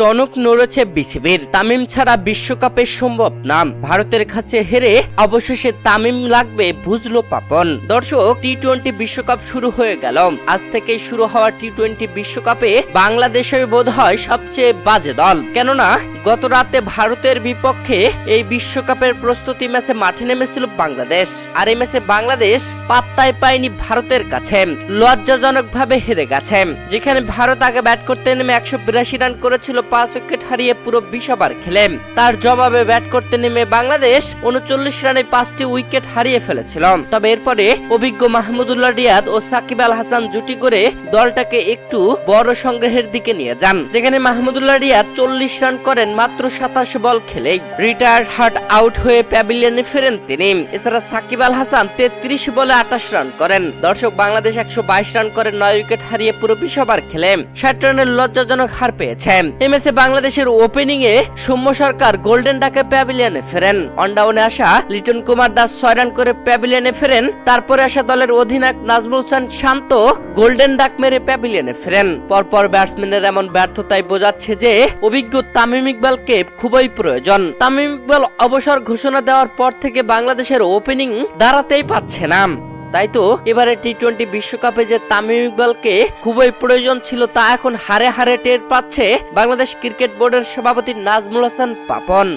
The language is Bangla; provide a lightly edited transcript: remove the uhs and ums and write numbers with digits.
টনক নড়েছে বিসিবির। তামিম ছাড়া বিশ্বকাপে সম্ভব না। ভারতের কাছে হেরে অবশেষে তামিম লাগবে বুঝলো পাপন। দর্শক, টি-20 বিশ্বকাপ শুরু হয়ে গেল। আজ থেকে শুরু হওয়া টি-20 বিশ্বকাপে বাংলাদেশের বোধহয় সবচেয়ে বাজে দল। কেননা গত রাতে ভারতের বিপক্ষে এই বিশ্বকাপের প্রস্তুতি ম্যাচে মাঠে নেমেছিল বাংলাদেশ, আর এই ম্যাচে বাংলাদেশ পাত্তাই পায়নি ভারতের কাছে, লজ্জাজনক ভাবে হেরে গেছে। যেখানে ভারত আগে ব্যাট করতে নেমে 182 রান করেছিল 5 উইকেট হারিয়ে পুরো 20 ওভার খেলে, তার জবাবে ব্যাট করতে নেমে বাংলাদেশ 39 রানে 5টি উইকেট হারিয়ে ফেলেছিল। তবে এরপরে অভিজ্ঞ মাহমুদুল্লাহ রিয়াদ ও সাকিব আল হাসান জুটি করে দলটাকে একটু বড় সংগ্রহের দিকে নিয়ে যান, যেখানে মাহমুদুল্লাহ রিয়াদ 40 রান করেন মাত্র 27 বল খেলেই। রিটায়ার্ড হার্ট আউট হয়ে প্যাভিলিয়নে ফেরেন তিনি। এছাড়া সাকিব আল হাসান 33 বলে 28 রান করেন। দর্শক, বাংলাদেশ 122 রান করে 9 উইকেট হারিয়ে পুরো 20 ওভার খেলে 60 রানের লজ্জাজনক হার পেয়েছে। এই ম্যাচে বাংলাদেশের ওপেনিং এ সৌম্য সরকার গোল্ডেন ডাকে প্যাভিলিয়নে ফেরেন। অনডাউনে আসা লিটন কুমার দাস 6 রান করে প্যাভিলিয়নে ফেরেন। তারপরে আসা দলের অধিনায়ক নাজমুল হোসেন শান্ত গোল্ডেন ডাক মেরে প্যাভিলিয়নে ফেরেন। পরপর ব্যাটসম্যানের এমন ব্যর্থতাই বোঝাচ্ছে যে অভিজ্ঞ তামিম ইকবালকে খুবই প্রয়োজন। তামিম ইকবাল অবসর ঘোষণা দেওয়ার পর থেকে বাংলাদেশের ওপেনিং দাঁড়াতেই পাচ্ছে না। তাই তো এবারে টি-20 বিশ্বকাপে যে তামিম ইকবালকে খুবই প্রয়োজন ছিল, তা এখন হারে হারে টের পাচ্ছে বাংলাদেশ ক্রিকেট বোর্ডের সভাপতি নাজমুল হাসান পাপন।